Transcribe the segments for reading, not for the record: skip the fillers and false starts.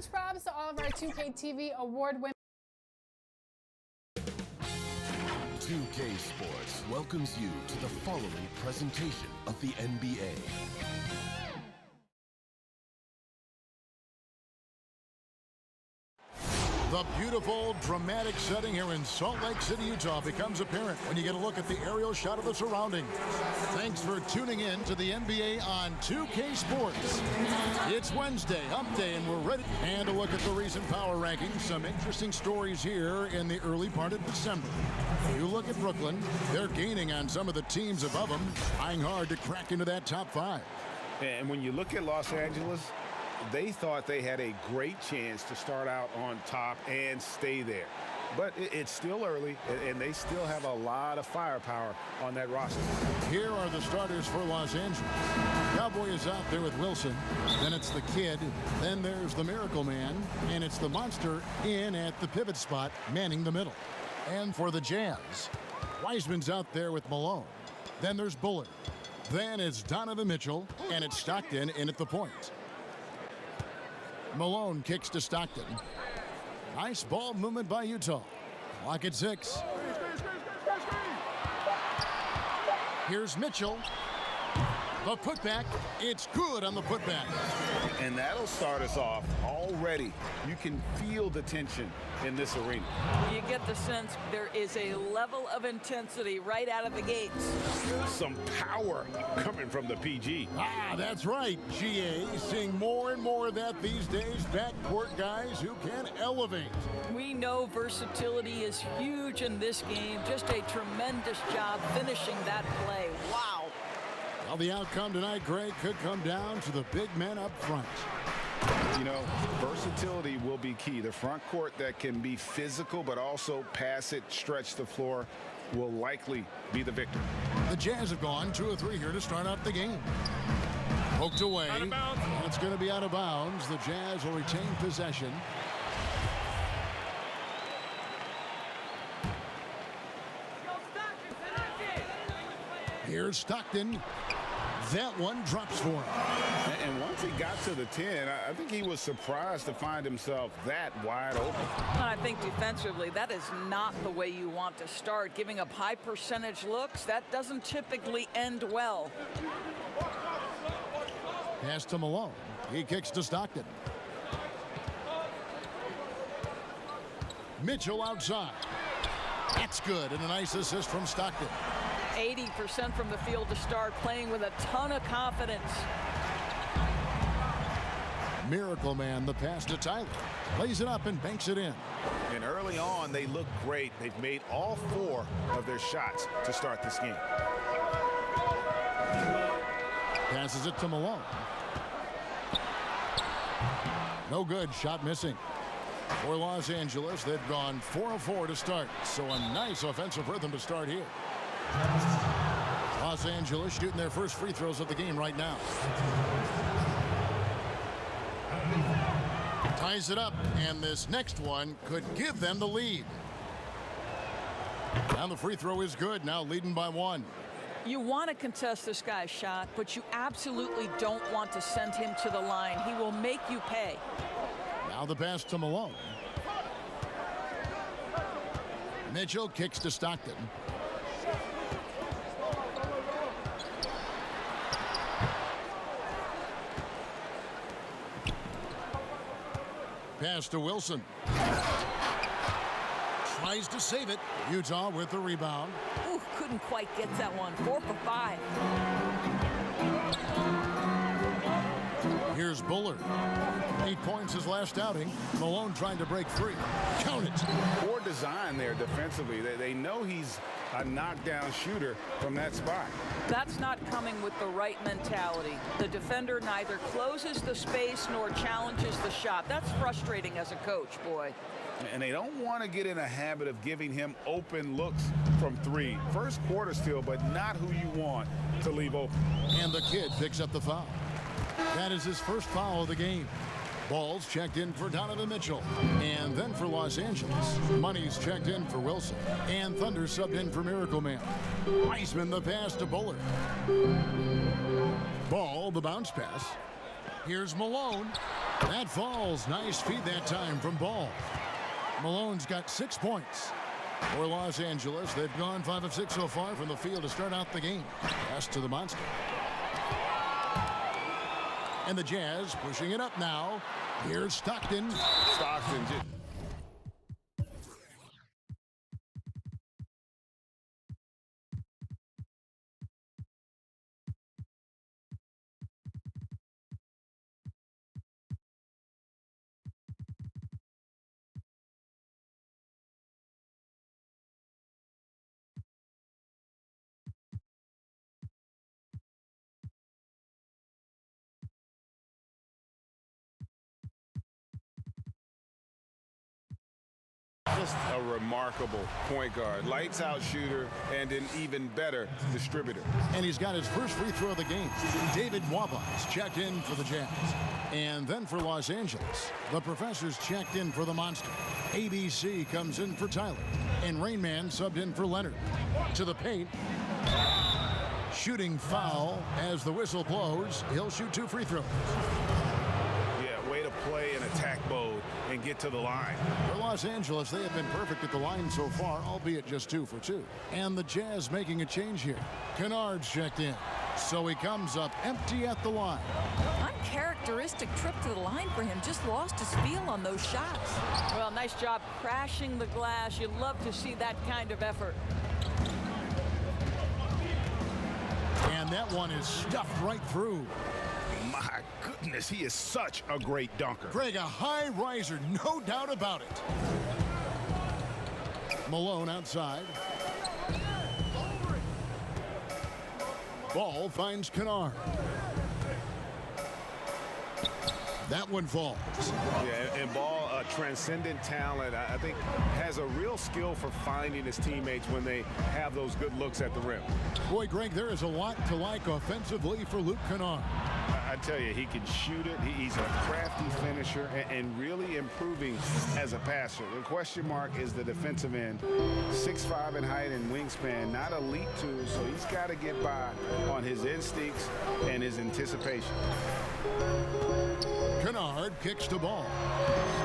Huge props to all of our 2K TV award winners. 2K Sports welcomes you to the following presentation of the NBA. The beautiful, dramatic setting here in Salt Lake City, Utah becomes apparent when you get a look at the aerial shot of the surroundings. Thanks for tuning in to the NBA on 2K Sports. It's Wednesday, hump day, and we're ready. And a look at the recent power rankings. Some interesting stories here in the early part of December. You look at Brooklyn, they're gaining on some of the teams above them, trying hard to crack into that top 5. And when you look at Los Angeles, they thought they had a great chance to start out on top and stay there. But it's still early, and they still have a lot of firepower on that roster. Here are the starters for Los Angeles. Cowboy is out there with Wilson. Then it's the Kid. Then there's the Miracle Man. And it's the Monster in at the pivot spot, manning the middle. And for the Jazz, Wiseman's out there with Malone. Then there's Bullard. Then it's Donovan Mitchell, and it's Stockton in at the point. Malone kicks to Stockton. Nice ball movement by Utah. Clock at 6. Here's Mitchell. The putback. It's good on the putback. And that'll start us off already. You can feel the tension in this arena. You get the sense there is a level of intensity right out of the gates. Some power coming from the PG. Ah, that's right, GA. Seeing more and more of that these days. Backcourt guys who can elevate. We know versatility is huge in this game. Just a tremendous job finishing that play. Wow. Well, the outcome tonight, Greg, could come down to the big men up front. You know, versatility will be key. The front court that can be physical but also pass it, stretch the floor, will likely be the victor. The Jazz have gone 2 of 3 here to start out the game. Poked away. Out of bounds. It's going to be out of bounds. The Jazz will retain possession. Here's Stockton. That one drops for him. And once he got to the 10, I think he was surprised to find himself that wide open. I think defensively, that is not the way you want to start. Giving up high percentage looks, that doesn't typically end well. Pass to Malone. He kicks to Stockton. Mitchell outside. That's good, and a nice assist from Stockton. 80% from the field to start, playing with a ton of confidence. Miracle Man, the pass to Tyler. Lays it up and banks it in. And early on, they look great. They've made all 4 of their shots to start this game. Passes it to Malone. No good, shot missing. For Los Angeles, they've gone 4 of 4 to start. So a nice offensive rhythm to start here. Los Angeles shooting their first free throws of the game right now. Ties it up, and this next one could give them the lead. Now the free throw is good, now leading by 1. You want to contest this guy's shot, but you absolutely don't want to send him to the line. He will make you pay. Now the pass to Malone. Mitchell kicks to Stockton. Pass to Wilson. Tries to save it. Utah with the rebound. Ooh, couldn't quite get that one. 4 for 5. Here's Bullard. 8 points his last outing. Malone trying to break free. Count it. Poor design there defensively. They know he's a knockdown shooter from that spot. That's not coming with the right mentality. The defender neither closes the space nor challenges the shot. That's frustrating as a coach, boy. And they don't want to get in a habit of giving him open looks from 3. First quarter still, but not who you want to leave open. And the Kid picks up the foul. That is his first foul of the game. Ball's checked in for Donovan Mitchell. And then for Los Angeles. Money's checked in for Wilson. And Thunder subbed in for Miracle Man. Wiseman the pass to Bullard. Ball, the bounce pass. Here's Malone. That falls. Nice feed that time from Ball. Malone's got 6 points. For Los Angeles, they've gone 5 of 6 so far from the field to start out the game. Pass to the monster. And the Jazz pushing it up now. Here's Stockton. Stockton just... Just a remarkable point guard, lights out shooter, and an even better distributor. And he's got his first free throw of the game. David Waba's checked in for the Jazz. And then for Los Angeles, the Professor's checked in for the Monster. ABC comes in for Tyler. And Rainman subbed in for Leonard. To the paint. Shooting foul as the whistle blows. He'll shoot 2 free throws. Yeah, way to play in attack mode and get to the line. For Los Angeles, they have been perfect at the line so far, albeit just 2 for 2. And the Jazz making a change here. Kennard's checked in. So he comes up empty at the line. Uncharacteristic trip to the line for him. Just lost his feel on those shots. Well, nice job crashing the glass. You love to see that kind of effort. And that one is stuffed right through. My goodness, he is such a great dunker. Greg, a high riser, no doubt about it. Malone outside. Ball finds Kennard. That one falls. Yeah, and Ball, a transcendent talent, I think has a real skill for finding his teammates when they have those good looks at the rim. Boy, Greg, there is a lot to like offensively for Luke Kennard. I tell you, he can shoot it. He's a crafty finisher and really improving as a passer. The question mark is the defensive end. 6'5" in height and wingspan, not elite too, so he's got to get by on his instincts and his anticipation. Kennard kicks the ball.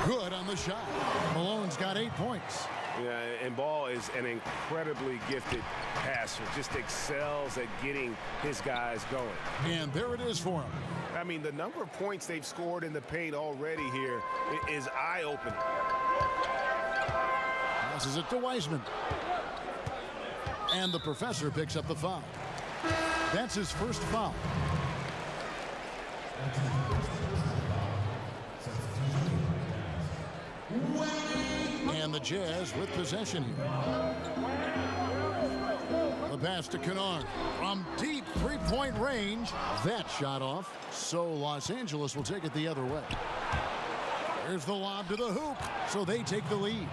Good on the shot. Malone's got 8 points. Yeah, and Ball is an incredibly gifted passer. Just excels at getting his guys going. And there it is for him. I mean, the number of points they've scored in the paint already here is eye-opening. Passes it to Wiseman. And the Professor picks up the foul. That's his first foul. And the Jazz with possession here. The pass to Kennard from deep three-point range. That shot off. So Los Angeles will take it the other way. Here's the lob to the hoop. So they take the lead.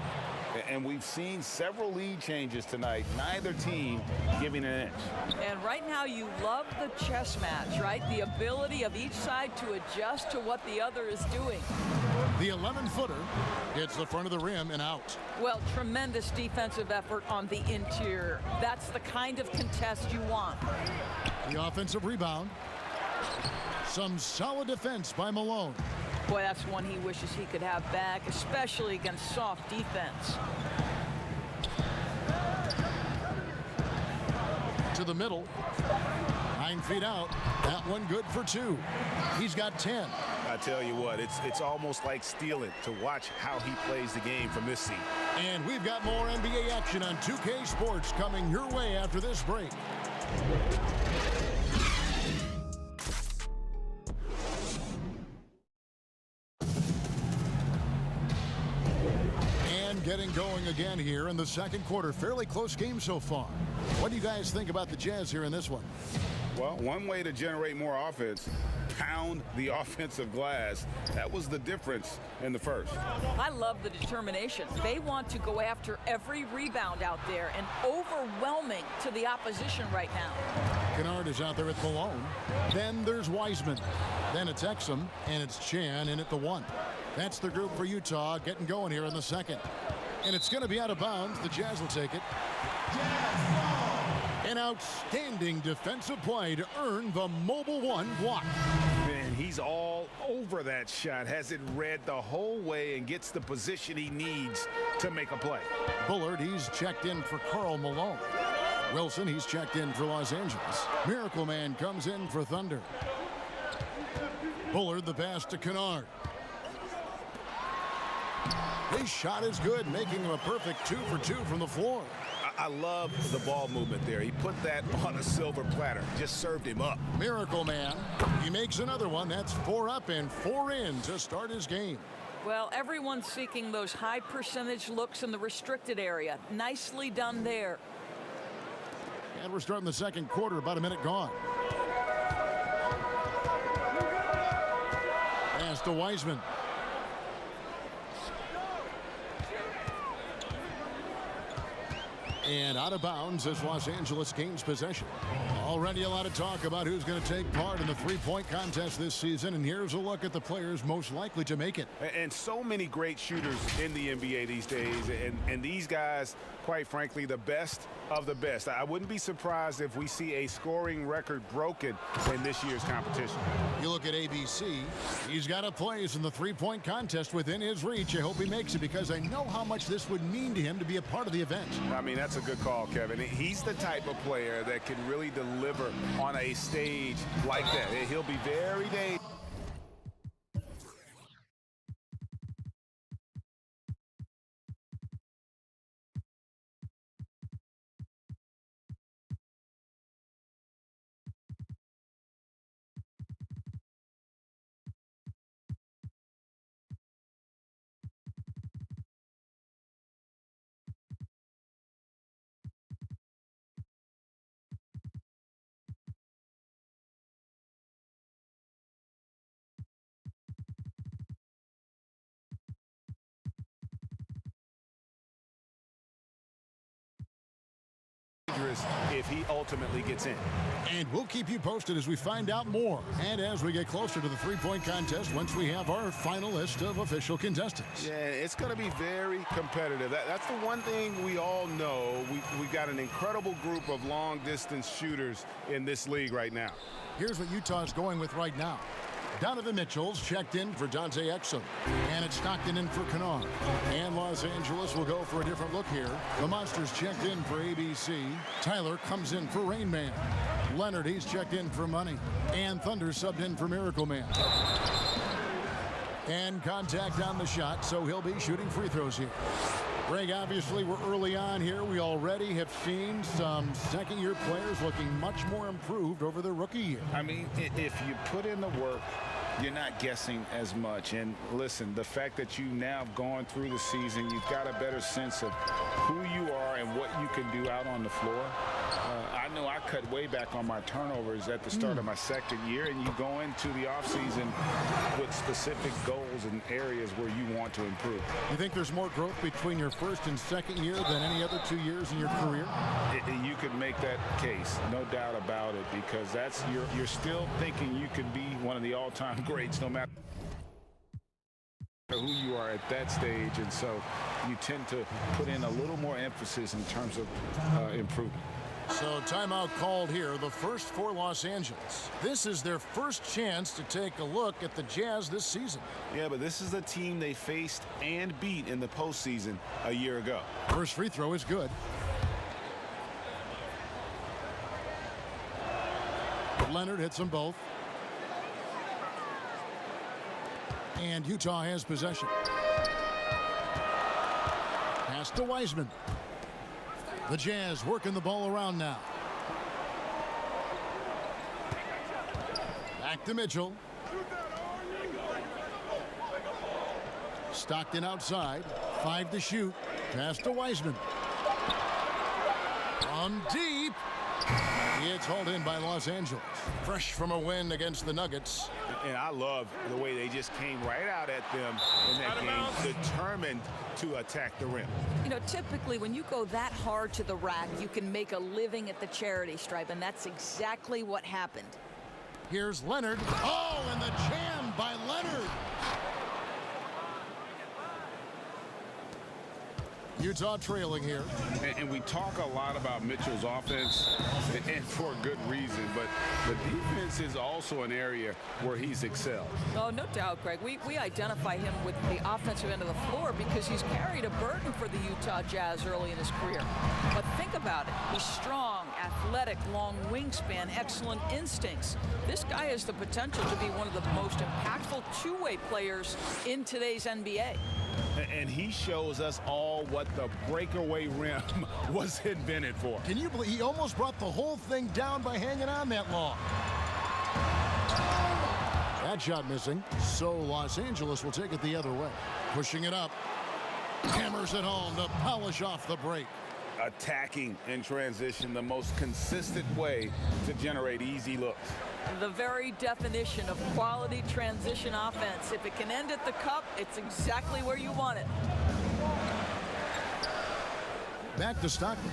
And we've seen several lead changes tonight. Neither team giving an inch. And right now you love the chess match, right? The ability of each side to adjust to what the other is doing. The 11-footer hits the front of the rim and out. Well, tremendous defensive effort on the interior. That's the kind of contest you want. The offensive rebound. Some solid defense by Malone. Boy, that's one he wishes he could have back, especially against soft defense. To the middle. 9 feet out. That one good for 2. He's got 10. I tell you what, it's almost like stealing to watch how he plays the game from this seat. And we've got more NBA action on 2K Sports coming your way after this break. Getting going again here in the second quarter. Fairly close game so far. What do you guys think about the Jazz here in this one? Well, one way to generate more offense, pound the offensive glass. That was the difference in the first. I love the determination. They want to go after every rebound out there and overwhelming to the opposition right now. Kennard is out there at Malone. Then there's Wiseman. Then it's Exum, and it's Chan in at the 1. That's the group for Utah getting going here in the second. And it's going to be out of bounds. The Jazz will take it. An outstanding defensive play to earn the Mobile One block. And he's all over that shot, has it read the whole way, and gets the position he needs to make a play. Bullard, he's checked in for Malone. Wilson, he's checked in for Los Angeles. Miracle Man comes in for Thunder. Bullard, the pass to Kennard. His shot is good, making him a perfect 2 for 2 from the floor. I love the ball movement there. He put that on a silver platter, just served him up. Miracle Man, he makes another one. That's 4 up and 4 in to start his game. Well, everyone's seeking those high percentage looks in the restricted area. Nicely done there. And we're starting the second quarter, about a minute gone. Pass to Wiseman. And out of bounds as Los Angeles gains possession. Already a lot of talk about who's going to take part in the three-point contest this season, and here's a look at the players most likely to make it. And so many great shooters in the NBA these days, and these guys, quite frankly, the best of the best. I wouldn't be surprised if we see a scoring record broken in this year's competition. You look at ABC, he's got a place in the three-point contest within his reach. I hope he makes it because I know how much this would mean to him to be a part of the event. I mean, that's a good call, Kevin. He's the type of player that can really deliver on a stage like that. He'll be very dangerous. If he ultimately gets in. And we'll keep you posted as we find out more and as we get closer to the three-point contest once we have our final list of official contestants. Yeah, it's going to be very competitive. That's the one thing we all know. We got an incredible group of long-distance shooters in this league right now. Here's what Utah's going with right now. Donovan Mitchell's checked in for Dante Exum. And it's Stockton in for Kennard. And Los Angeles will go for a different look here. The Monsters checked in for ABC. Tyler comes in for Rain Man. Leonard, he's checked in for Money. And Thunder subbed in for Miracle Man. And contact on the shot, so he'll be shooting free throws here. Greg, obviously we're early on here. We already have seen some second-year players looking much more improved over their rookie year. I mean, if you put in the work, you're not guessing as much. And listen, the fact that you now have gone through the season, you've got a better sense of who you are and what you can do out on the floor. I know I cut way back on my turnovers at the start of my second year, and you go into the offseason with specific goals and areas where you want to improve. You think there's more growth between your first and second year than any other 2 years in your career? You could make that case, no doubt about it, because that's you're still thinking you could be one of the all-time greats no matter who you are at that stage, and so you tend to put in a little more emphasis in terms of improvement. So timeout called here, the first for Los Angeles. This is their first chance to take a look at the Jazz this season. Yeah, but this is a team they faced and beat in the postseason a year ago. First free throw is good. Leonard hits them both. And Utah has possession. Pass to Wiseman. The Jazz working the ball around now. Back to Mitchell. Stockton outside. 5 to shoot. Pass to Wiseman. From deep. It's hauled in by Los Angeles. Fresh from a win against the Nuggets. And I love the way they just came right out at them in that game, determined to attack the rim. You know, typically when you go that hard to the rack, you can make a living at the charity stripe, and that's exactly what happened. Here's Leonard. Oh, and the jam by Leonard. Utah trailing here. And we talk a lot about Mitchell's offense, and for a good reason, but the defense is also an area where he's excelled. Oh, no doubt, Greg. We identify him with the offensive end of the floor because he's carried a burden for the Utah Jazz early in his career. But think about it. He's strong, athletic, long wingspan, excellent instincts. This guy has the potential to be one of the most impactful two-way players in today's NBA. And he shows us all what the breakaway rim was invented for. Can you believe he almost brought the whole thing down by hanging on that long? That shot missing, so Los Angeles will take it the other way. Pushing it up. Hammers it home to polish off the break. Attacking in transition, the most consistent way to generate easy looks. The very definition of quality transition offense. If it can end at the cup, it's exactly where you want it. Back to Stockton.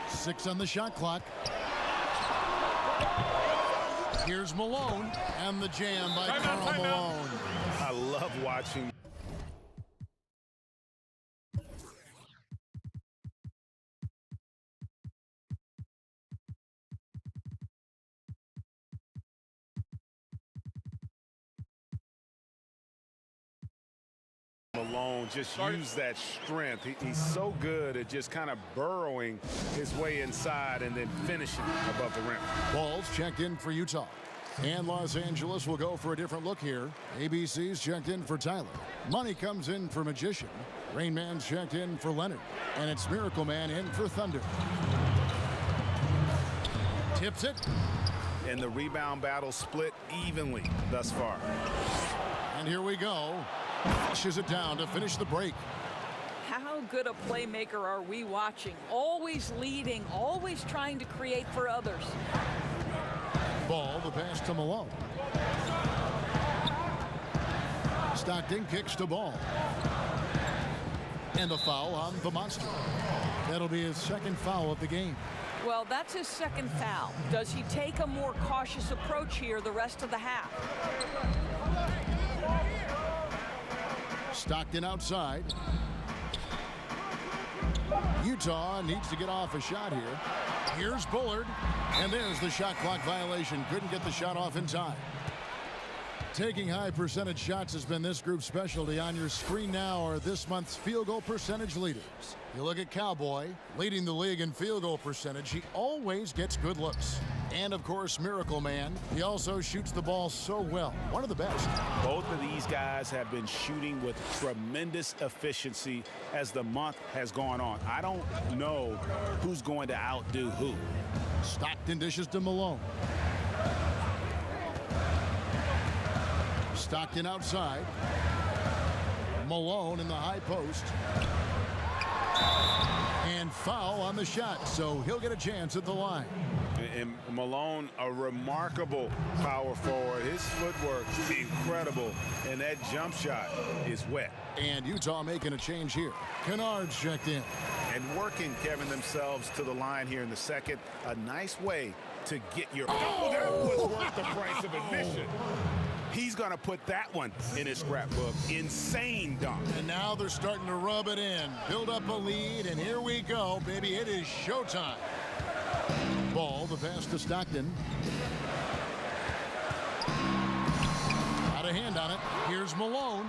6 on the shot clock. Here's Malone, and the jam by Karl Malone. I love watching. Malone just use that strength. He's so good at just kind of burrowing his way inside and then finishing above the rim. Ball's checked in for Utah. And Los Angeles will go for a different look here. ABC's checked in for Tyler. Money comes in for Magician. Rain Man's checked in for Leonard. And it's Miracle Man in for Thunder. Tips it. And the rebound battle split evenly thus far. And here we go. Flushes it down to finish the break. How good a playmaker are we watching? Always leading, always trying to create for others. Ball, the pass to Malone. Stockton kicks to Ball. And the foul on the monster. That'll be his second foul of the game. Well, that's his second foul. Does he take a more cautious approach here the rest of the half? Stockton outside. Utah needs to get off a shot here. Here's Bullard. And there's the shot clock violation. Couldn't get the shot off in time. Taking high percentage shots has been this group's specialty. On your screen now are this month's field goal percentage leaders. You look at Cowboy, leading the league in field goal percentage. He always gets good looks. And, of course, Miracle Man. He also shoots the ball so well. One of the best. Both of these guys have been shooting with tremendous efficiency as the month has gone on. I don't know who's going to outdo who. Stockton dishes to Malone. Stockton outside. Malone in the high post. And foul on the shot, so he'll get a chance at the line. And Malone, a remarkable power forward. His footwork, incredible. And that jump shot is wet. And Utah making a change here. Kennard's checked in. And working, Kevin, themselves to the line here in the second. A nice way to get your... Oh, that was worth the price of admission. He's going to put that one in his scrapbook. Insane dunk. And now they're starting to rub it in. Build up a lead, and here we go, baby. It is showtime. Ball, the pass to Stockton. Got a hand on it. Here's Malone.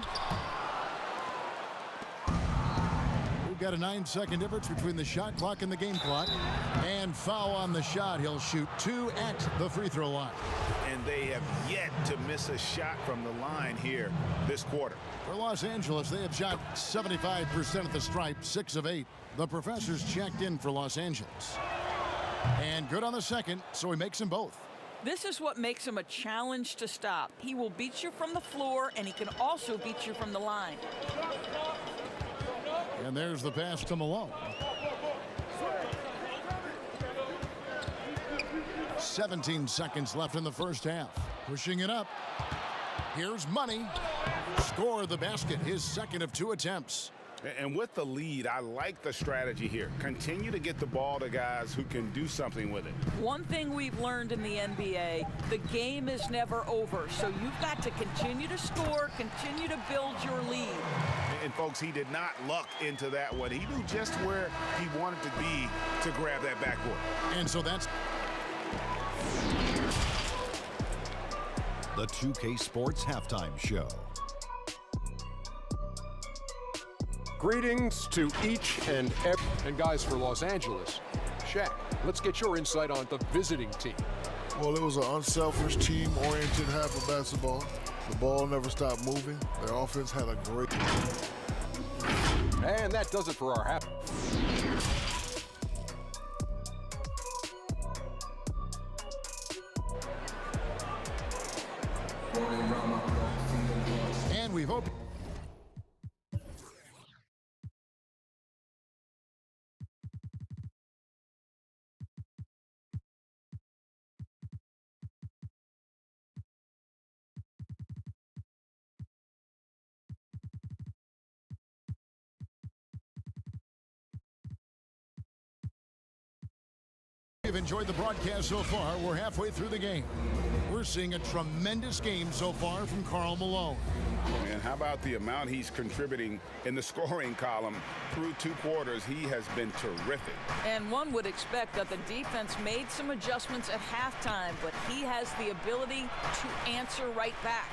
We've got a 9-second difference between the shot clock and the game clock. And foul on the shot. He'll shoot 2 at the free throw line. And they have yet to miss a shot from the line here this quarter. For Los Angeles, they have shot 75% at the stripe, 6 of 8. The professor's checked in for Los Angeles. And good on the second, so he makes them both. This is what makes him a challenge to stop. He will beat you from the floor, and he can also beat you from the line. And there's the pass to Malone. 17 seconds left in the first half. Pushing it up. Here's Money. Score the basket, his second of 2 attempts. And with the lead, I like the strategy here. Continue to get the ball to guys who can do something with it. One thing we've learned in the NBA, the game is never over. So you've got to continue to score, continue to build your lead. And folks, he did not luck into that one. He knew just where he wanted to be to grab that backboard. And so that's the 2K Sports Halftime Show. Greetings to each and every. And guys, for Los Angeles, Shaq, let's get your insight on the visiting team. Well, it was an unselfish, team-oriented half of basketball. The ball never stopped moving. Their offense had a great... And that does it for our half. And we've opened. You've enjoyed the broadcast so far. We're halfway through the game. We're seeing a tremendous game so far from Karl Malone. And how about the amount he's contributing in the scoring column through 2 quarters? He has been terrific. And one would expect that the defense made some adjustments at halftime, but he has the ability to answer right back.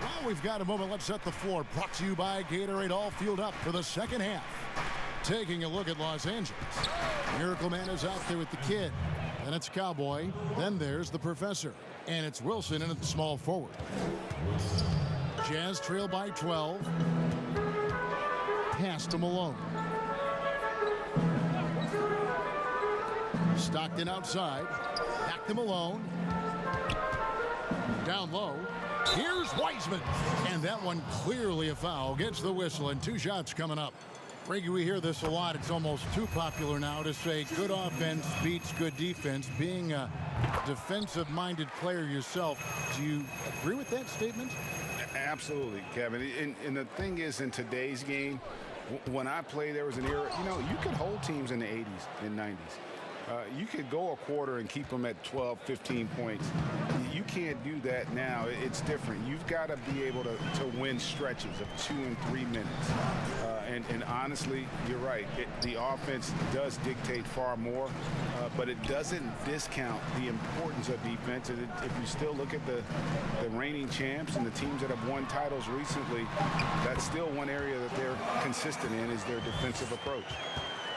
Well, we've got a moment. Let's set the floor. Brought to you by Gatorade. All fueled up for the second half. Taking a look at Los Angeles. Miracle Man is out there with the kid. Then it's Cowboy. Then there's the Professor. And it's Wilson in at the small forward. Jazz trail by 12. Pass to Malone. Stockton outside. Back to Malone. Down low. Here's Wiseman. And that one clearly a foul. Gets the whistle and 2 shots coming up. Reggie, we hear this a lot. It's almost too popular now to say good offense beats good defense. Being a defensive-minded player yourself, do you agree with that statement? Absolutely, Kevin. And the thing is, in today's game, when I played, there was an era, you could hold teams in the 80s and 90s. You could go a quarter and keep them at 12, 15 points. You can't do that now. It's different. You've got to be able to win stretches of 2 and 3 minutes. And honestly, you're right. The offense does dictate far more, but it doesn't discount the importance of defense. And if you still look at the reigning champs and the teams that have won titles recently, that's still one area that they're consistent in is their defensive approach.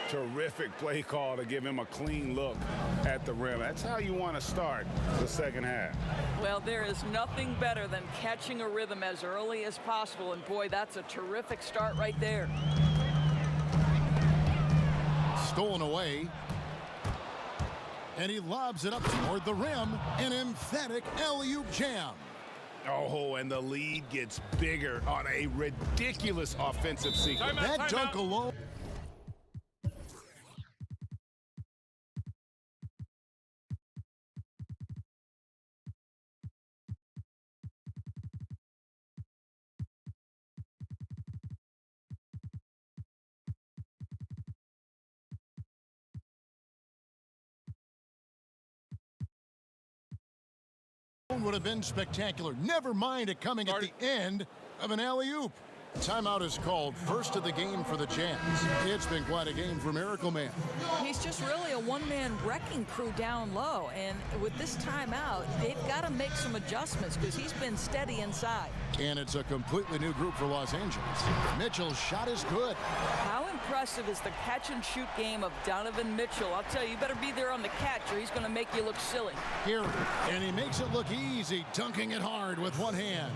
Terrific play call to give him a clean look at the rim. That's how you want to start the second half. Well, there is nothing better than catching a rhythm as early as possible. And boy, that's a terrific start right there. Stolen away. And he lobs it up toward the rim. An emphatic alley-oop jam. Oh, and the lead gets bigger on a ridiculous offensive sequence. That dunk alone. Would have been spectacular. Never mind it coming at the end of an alley-oop. Timeout is called. First of the game for the Jazz. It's been quite a game for Miracle Man. He's just really a one-man wrecking crew down low. And with this timeout, they've got to make some adjustments because he's been steady inside. And it's a completely new group for Los Angeles. Mitchell's shot is good. How impressive is the catch-and-shoot game of Donovan Mitchell? I'll tell you, you better be there on the catch or he's going to make you look silly. Here, and he makes it look easy, dunking it hard with one hand.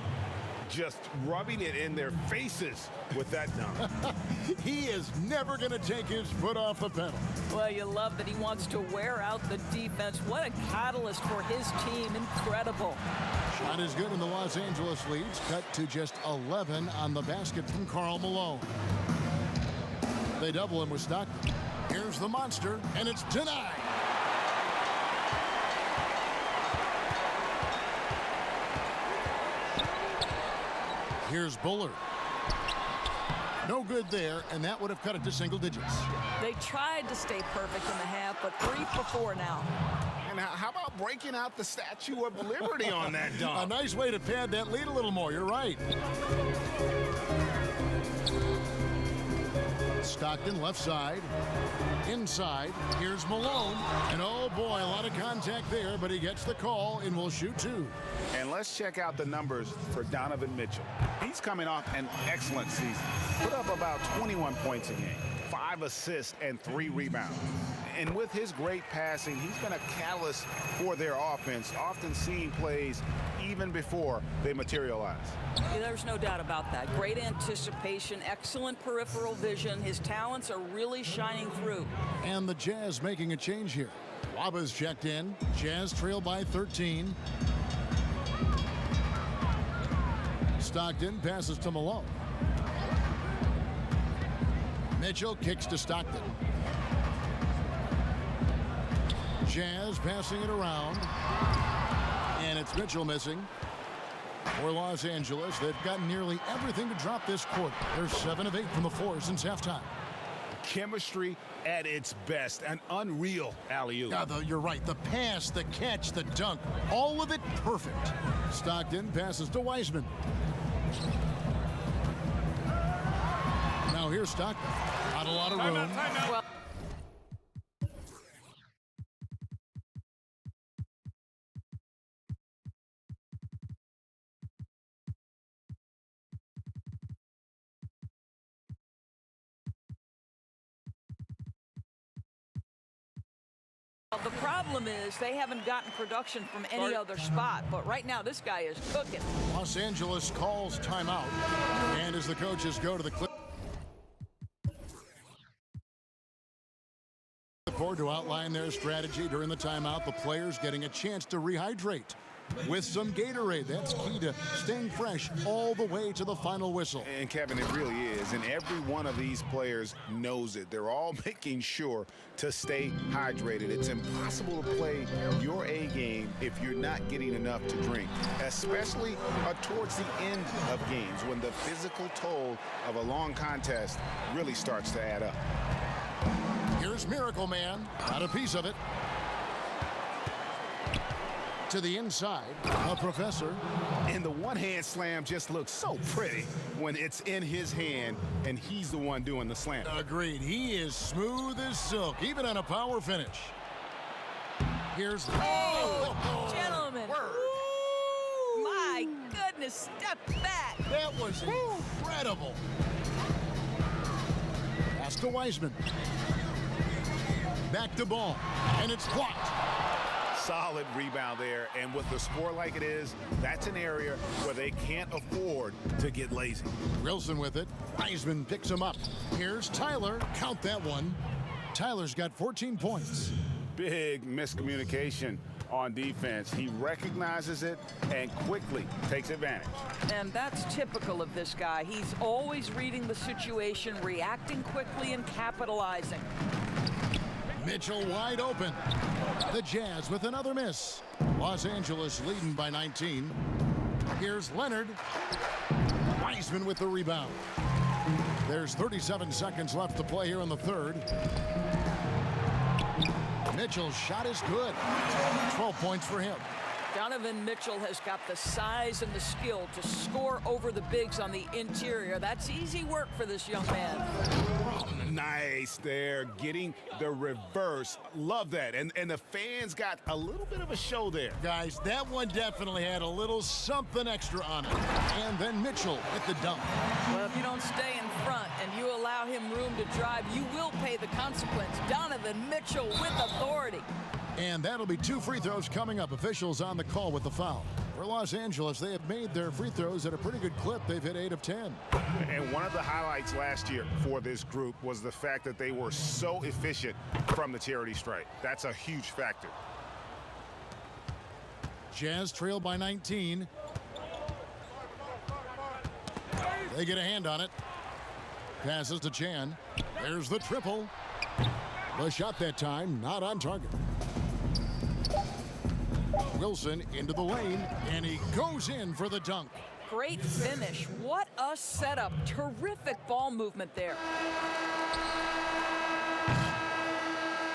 Just rubbing it in their faces with that dunk. He is never going to take his foot off the pedal. Well, you love that he wants to wear out the defense. What a catalyst for his team. Incredible. Shot is good, and the Los Angeles leads cut to just 11 on the basket from Karl Malone. They double him with Stockton. Here's the monster, and it's denied. Here's Bullard. No good there, and that would have cut it to single digits. They tried to stay perfect in the half, but 3 for 4 now. And how about breaking out the Statue of Liberty on that dunk? A nice way to pad that lead a little more. You're right. Stockton, left side. Inside, here's Malone. And oh boy, a lot of contact there, but he gets the call and will shoot two. And let's check out the numbers for Donovan Mitchell. He's coming off an excellent season. Put up about 21 points a game, 5 assists, and 3 rebounds. And with his great passing, he's been a catalyst for their offense, often seeing plays even before they materialize. Yeah, there's no doubt about that. Great anticipation, excellent peripheral vision. His talents are really shining through. And the Jazz making a change here. Waba's checked in. Jazz trail by 13. Stockton passes to Malone. Mitchell kicks to Stockton. Jazz passing it around. And it's Mitchell missing. For Los Angeles, they've gotten nearly everything to drop this quarter. They're 7 of 8 from the floor since halftime. Chemistry at its best. An unreal alley-oop. You're right. The pass, the catch, the dunk, all of it perfect. Stockton passes to Wiseman. Now here's Stockton. Not a lot of room. Well, the problem is they haven't gotten production from any other spot, but right now this guy is cooking. Los Angeles calls timeout, and as the coaches go to the clipboard to outline their strategy during the timeout, the players getting a chance to rehydrate with some Gatorade. That's key to staying fresh all the way to the final whistle. And Kevin, it really is. And every one of these players knows it. They're all making sure to stay hydrated. It's impossible to play your A game if you're not getting enough to drink, especially towards the end of games when the physical toll of a long contest really starts to add up. Here's Miracle Man. Got a piece of it. To the inside, a Professor. And the one-hand slam just looks so pretty when it's in his hand and he's the one doing the slam. Agreed. He is smooth as silk, even on a power finish. Here's... Oh, gentlemen. Woo, my goodness, step back. That was incredible. Pass to Wiseman. Back to Ball, and it's blocked. Solid rebound there, and with the score like it is, that's an area where they can't afford to get lazy. Wilson with it. Wiseman picks him up. Here's Tyler. Count that one. Tyler's got 14 points. Big miscommunication on defense. He recognizes it and quickly takes advantage. And that's typical of this guy. He's always reading the situation, reacting quickly, and capitalizing. Mitchell wide open. The Jazz with another miss. Los Angeles leading by 19. Here's Leonard. Wiseman with the rebound. There's 37 seconds left to play here in the third. Mitchell's shot is good. 12 points for him. Donovan Mitchell has got the size and the skill to score over the bigs on the interior. That's easy work for this young man. Nice there, getting the reverse. Love that. And the fans got a little bit of a show there. Guys, that one definitely had a little something extra on it. And then Mitchell with the dunk. Well, if you don't stay in front and you allow him room to drive, you will pay the consequence. Donovan Mitchell with authority. And that'll be 2 free throws coming up. Officials on the call with the foul. For Los Angeles, they have made their free throws at a pretty good clip. They've hit 8 of 10. And one of the highlights last year for this group was the fact that they were so efficient from the charity stripe. That's a huge factor. Jazz trail by 19. They get a hand on it. Passes to Chan. There's the triple. The shot that time, not on target. Wilson into the lane, and he goes in for the dunk. Great finish. What a setup. Terrific ball movement there.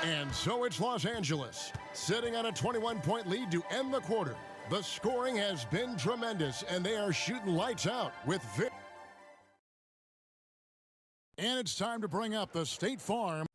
And so it's Los Angeles, sitting on a 21-point lead to end the quarter. The scoring has been tremendous, and they are shooting lights out with And it's time to bring up the State Farm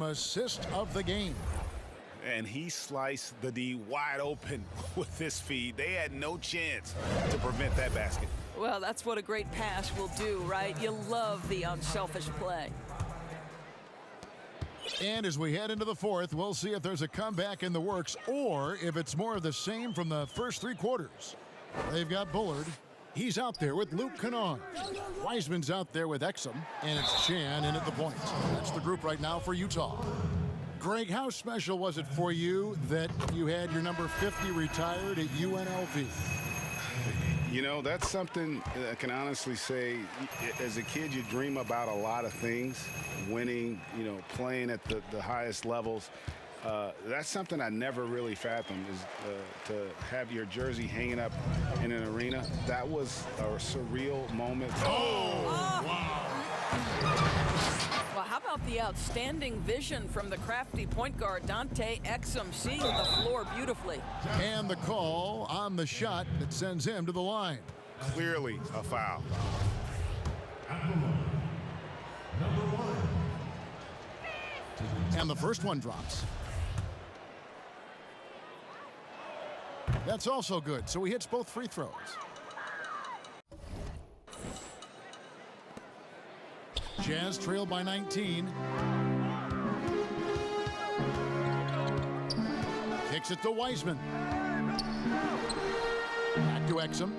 assist of the game. And he sliced the D wide open with his feed. They had no chance to prevent that basket. Well, that's what a great pass will do, right? You love the unselfish play. And as we head into the fourth, we'll see if there's a comeback in the works or if it's more of the same from the first three quarters. They've got Bullard. He's out there with Luke Kennard. Wiseman's out there with Exum. And it's Chan in at the point. That's the group right now for Utah. Greg, how special was it for you that you had your number 50 retired at UNLV? You know, that's something I can honestly say. As a kid, you dream about a lot of things, winning, you know, playing at the highest levels. That's something I never really fathomed, is to have your jersey hanging up in an arena. That was a surreal moment. Oh, wow. Well, how about the outstanding vision from the crafty point guard, Dante Exum, seeing the floor beautifully. And the call on the shot that sends him to the line. Clearly a foul. And the first one drops. That's also good, so he hits both free throws. Jazz trail by 19. Kicks it to Wiseman. Back to Exum.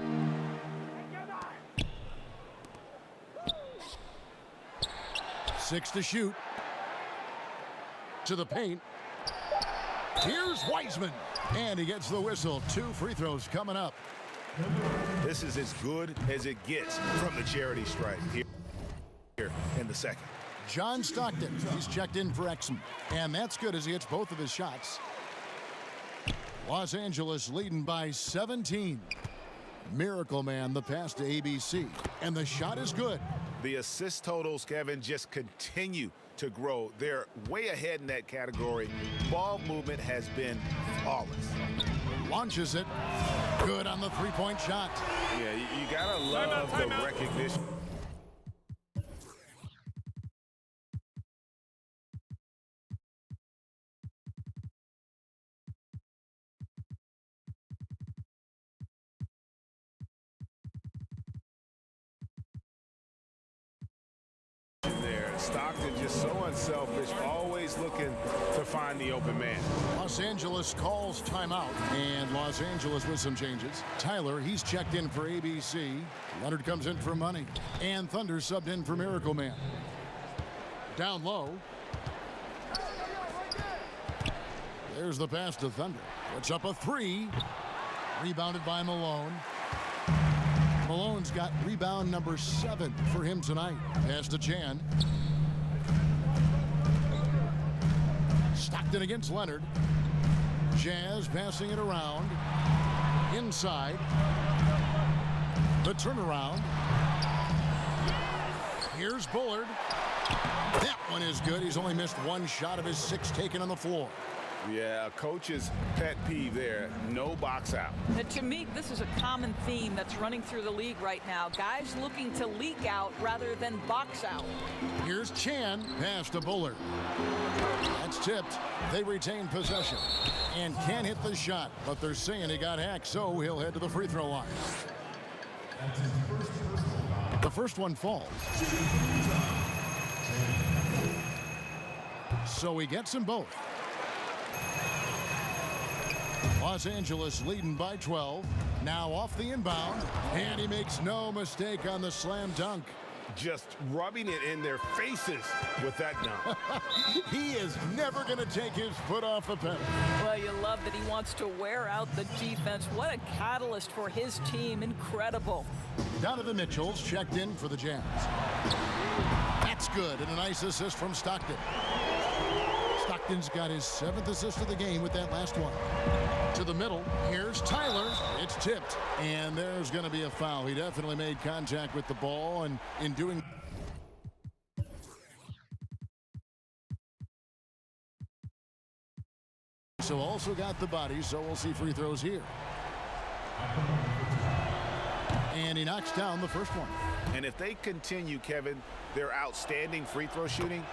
Six to shoot. To the paint. Here's Wiseman. And he gets the whistle. 2 free throws coming up. This is as good as it gets from the charity stripe here in the second. John Stockton, he's checked in for Exum. And that's good as he hits both of his shots. Los Angeles leading by 17. Miracle Man, the pass to ABC. And the shot is good. The assist totals, Kevin, just continue to grow. They're way ahead in that category. Ball movement has been flawless. Launches it. Good on the three-point shot. Yeah, you gotta love the recognition. Stockton just so unselfish, always looking to find the open man. Los Angeles calls timeout, and Los Angeles with some changes. Tyler, he's checked in for ABC. Leonard comes in for Money, and Thunder subbed in for Miracle Man. Down low. There's the pass to Thunder. Puts up a 3. Rebounded by Malone. Malone's got rebound number 7 for him tonight. Pass to Chan. Stockton against Leonard. Jazz passing it around. Inside. The turnaround. Here's Bullard. That one is good. He's only missed 1 shot of his 6 taken on the floor. Yeah, a coach's pet peeve there. No box out. And to me, this is a common theme that's running through the league right now. Guys looking to leak out rather than box out. Here's Chan. Pass to Bullard. That's tipped. They retain possession and can't hit the shot, but they're saying he got hacked, so he'll head to the free throw line. The first one falls. So he gets them both. Los Angeles leading by 12. Now off the inbound, and he makes no mistake on the slam dunk. Just rubbing it in their faces with that dunk. He is never going to take his foot off the pedal. Well, you love that he wants to wear out the defense. What a catalyst for his team. Incredible. Donovan Mitchell's checked in for the Jazz. That's good, and a nice assist from Stockton. Stockton's got his 7th assist of the game with that last one. To the middle. Here's Tyler. It's tipped. And there's going to be a foul. He definitely made contact with the ball, and in doing so also got the body, so we'll see free throws here. And he knocks down the first one. And if they continue, Kevin, their outstanding free throw shooting,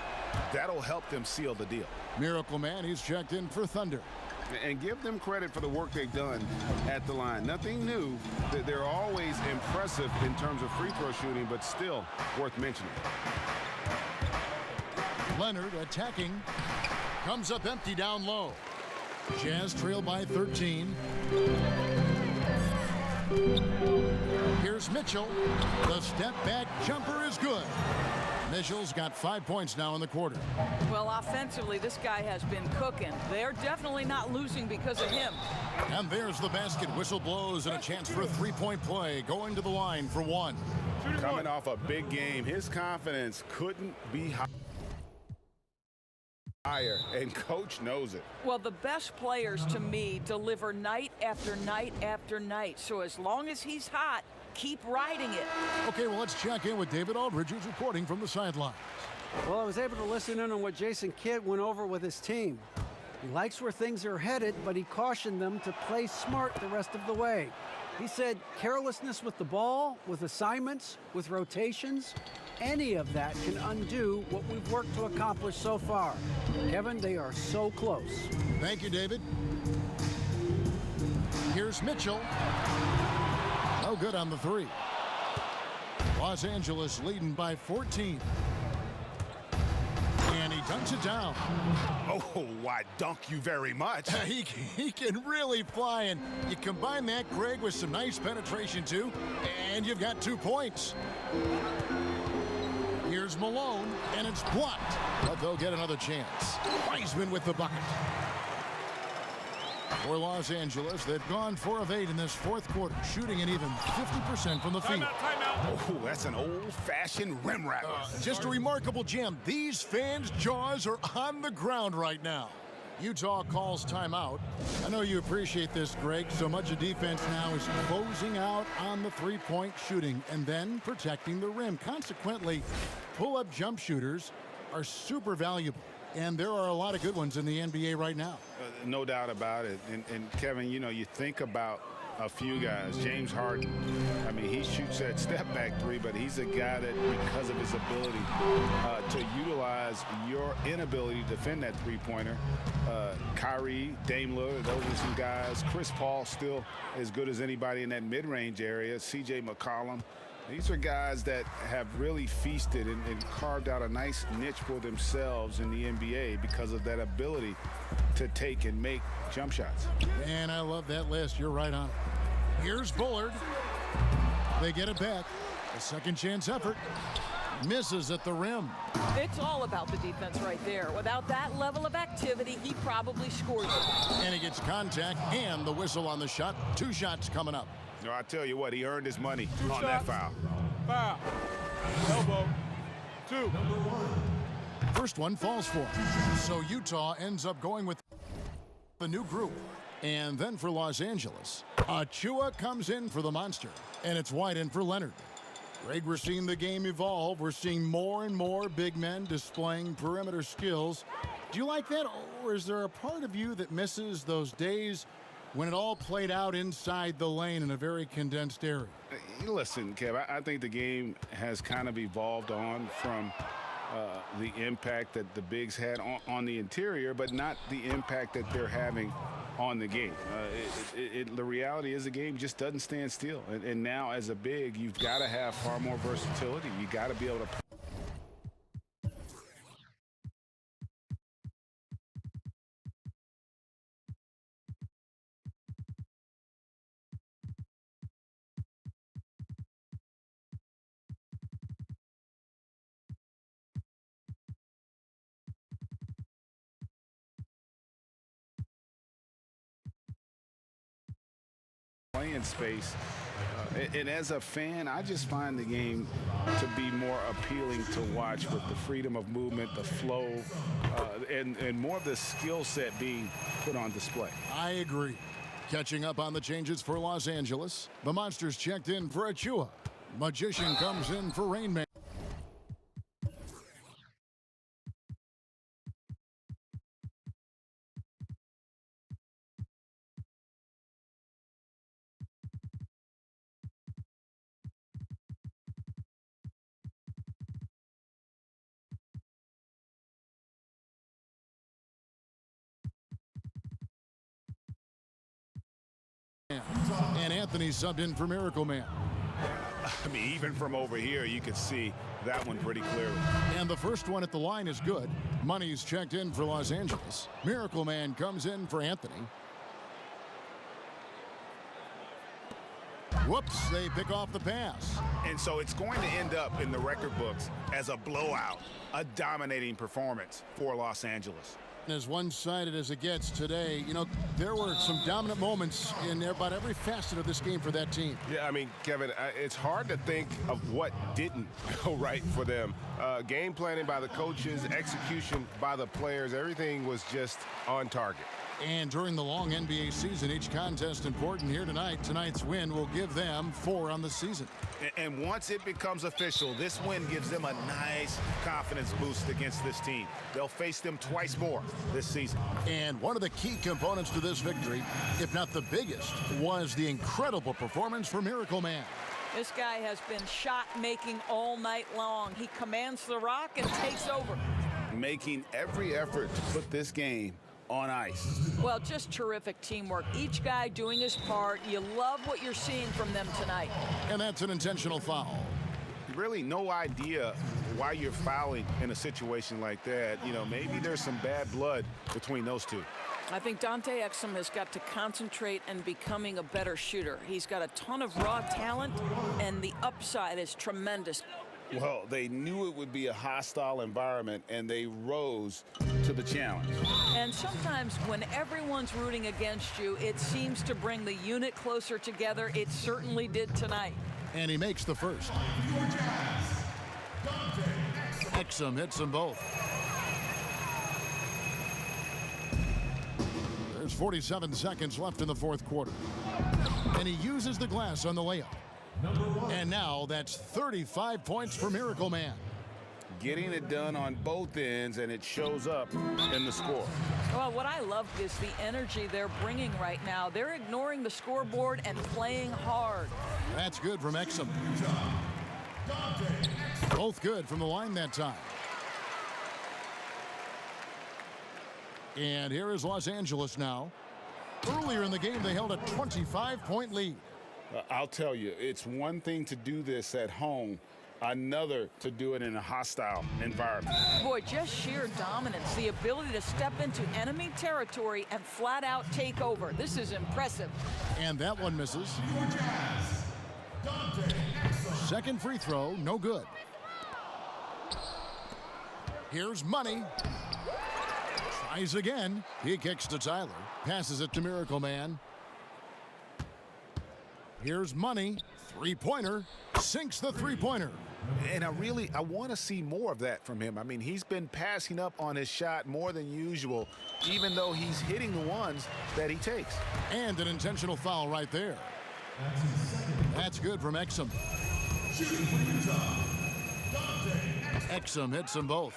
that'll help them seal the deal. Miracle Man, he's checked in for Thunder. And give them credit for the work they've done at the line. Nothing new. They're always impressive in terms of free throw shooting, but still worth mentioning. Leonard attacking. Comes up empty down low. Jazz trail by 13. Here's Mitchell. The step back jumper is good. Mitchell's got 5 points now in the quarter. Well, offensively, this guy has been cooking. They're definitely not losing because of him. And there's the basket. Whistle blows and a chance for a three-point play. Going to the line for one. Coming off a big game, his confidence couldn't be higher, and coach knows it. Well, the best players to me deliver night after night after night. So as long as he's hot, keep riding it. Okay, well, let's check in with David Aldridge, who's reporting from the sidelines. Well, I was able to listen in on what Jason Kidd went over with his team. He likes where things are headed, but he cautioned them to play smart the rest of the way. He said carelessness with the ball, with assignments, with rotations, any of that can undo what we've worked to accomplish so far. Kevin, they are so close. Thank you, David. Here's Mitchell. No good on the three. Los Angeles leading by 14. And he dunks it down. Oh, why dunk you very much. He can really fly, and you combine that, Greg, with some nice penetration too, and you've got 2 points. Here's Malone, and it's blocked. But they'll get another chance. Wiseman with the bucket. For Los Angeles, they've gone 4 of 8 in this fourth quarter, shooting an even 50% from the field. Oh, that's an old-fashioned rim rattler. Just a remarkable jam. These fans' jaws are on the ground right now. Utah calls timeout. I know you appreciate this, Greg. So much of defense now is closing out on the three-point shooting and then protecting the rim. Consequently, pull-up jump shooters are super valuable. And there are a lot of good ones in the NBA right now. No doubt about it. And Kevin, you know, you think about a few guys. James Harden, I mean, he shoots that step-back three, but he's a guy that, because of his ability to utilize your inability to defend that three-pointer. Kyrie, Dame Lillard, those are some guys. Chris Paul still as good as anybody in that mid-range area. C.J. McCollum. These are guys that have really feasted and carved out a nice niche for themselves in the NBA because of that ability to take and make jump shots. And I love that list. You're right on it. Here's Bullard. They get it back. A second chance effort. Misses at the rim. It's all about the defense right there. Without that level of activity, he probably scores it. And he gets contact and the whistle on the shot. 2 shots coming up. No, I tell you what, he earned his money on that foul. Foul. Elbow. 2. First one falls for him. So Utah ends up going with the new group. And then for Los Angeles, Achua comes in for the Monster. And it's White in for Leonard. Greg, we're seeing the game evolve. We're seeing more and more big men displaying perimeter skills. Do you like that? Or is there a part of you that misses those days when it all played out inside the lane in a very condensed area? Listen, Kev, I think the game has kind of evolved on from the impact that the bigs had on the interior, but not the impact that they're having on the game. The reality is the game just doesn't stand still. And now as a big, you've got to have far more versatility. You got to be able to playing space. And as a fan, I just find the game to be more appealing to watch with the freedom of movement, the flow, and more of the skill set being put on display. I agree. Catching up on the changes for Los Angeles. The Monsters checked in for Achua. Magician comes in for Rain Man. And Anthony subbed in for Miracle Man. I mean, even from over here, you could see that one pretty clearly. And the first one at the line is good. Money's checked in for Los Angeles. Miracle Man comes in for Anthony. Whoops, they pick off the pass. And so it's going to end up in the record books as a blowout, a dominating performance for Los Angeles. As one-sided as it gets today, you know, there were some dominant moments in about every facet of this game for that team. Yeah, I mean, Kevin, it's hard to think of what didn't go right for them. Game planning by the coaches, execution by the players, everything was just on target. And during the long NBA season, each contest important here tonight. Tonight's win will give them 4 on the season. And once it becomes official, this win gives them a nice confidence boost against this team. They'll face them twice more this season. And one of the key components to this victory, if not the biggest, was the incredible performance for Miracle Man. This guy has been shot-making all night long. He commands the rock and takes over. Making every effort to put this game on ice. Well, just terrific teamwork. Each guy doing his part. You love what you're seeing from them tonight. And that's an intentional foul. Really no idea why you're fouling in a situation like that. You know, maybe there's some bad blood between those two. I think Dante Exum has got to concentrate and becoming a better shooter. He's got a ton of raw talent, and the upside is tremendous. Well, they knew it would be a hostile environment, and they rose to the challenge. And sometimes when everyone's rooting against you, it seems to bring the unit closer together. It certainly did tonight. And he makes the first. Exum hits them both. There's 47 seconds left in the fourth quarter. And he uses the glass on the layup. And now that's 35 points for Miracle Man. Getting it done on both ends, and it shows up in the score. Well, what I love is the energy they're bringing right now. They're ignoring the scoreboard and playing hard. That's good from Exum. Both good from the line that time. And here is Los Angeles now. Earlier in the game, they held a 25-point lead. I'll tell you, it's one thing to do this at home, another to do it in a hostile environment. Boy, just sheer dominance, the ability to step into enemy territory and flat out take over. This is impressive. And that one misses. Second free throw, no good. Here's Money. Tries again. He kicks to Tyler. Passes it to Miracle Man. Here's Money. Three-pointer. Sinks the three-pointer. And I want to see more of that from him. I mean, he's been passing up on his shot more than usual, even though he's hitting the ones that he takes. And an intentional foul right there. That's good from Exum. Exum hits them both.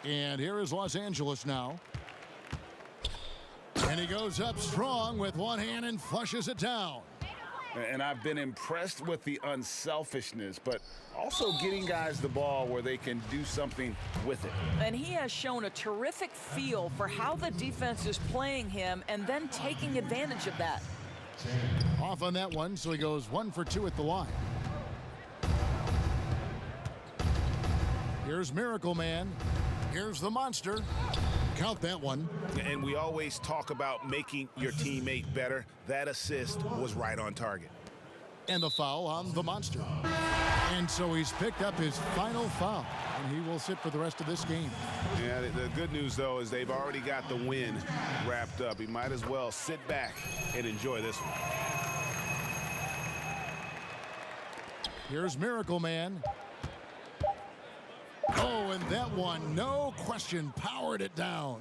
And here is Los Angeles now. And he goes up strong with one hand and flushes it down. And I've been impressed with the unselfishness, but also getting guys the ball where they can do something with it. And he has shown a terrific feel for how the defense is playing him and then taking advantage of that. Off on that one, so he goes 1 for 2 at the line. Here's Miracle Man. Here's the monster. Count that one. And we always talk about making your teammate better. That assist was right on target. And the foul on the monster. And so he's picked up his final foul, and he will sit for the rest of this game. Yeah, the good news, though, is they've already got the win wrapped up. He might as well sit back and enjoy this one. Here's Miracle Man. Oh, and that one, no question, powered it down.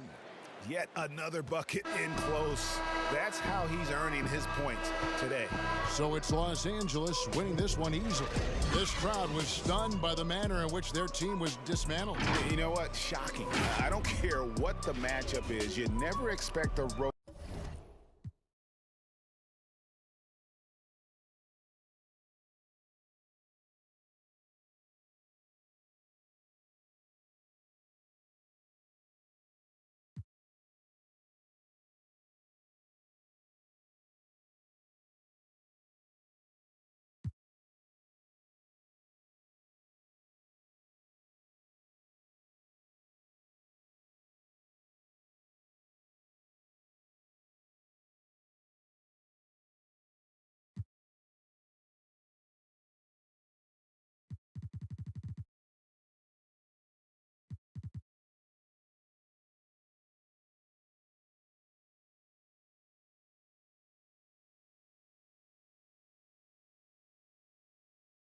Yet another bucket in close. That's how he's earning his points today. So it's Los Angeles winning this one easily. This crowd was stunned by the manner in which their team was dismantled. You know what? Shocking. I don't care what the matchup is. You never expect a road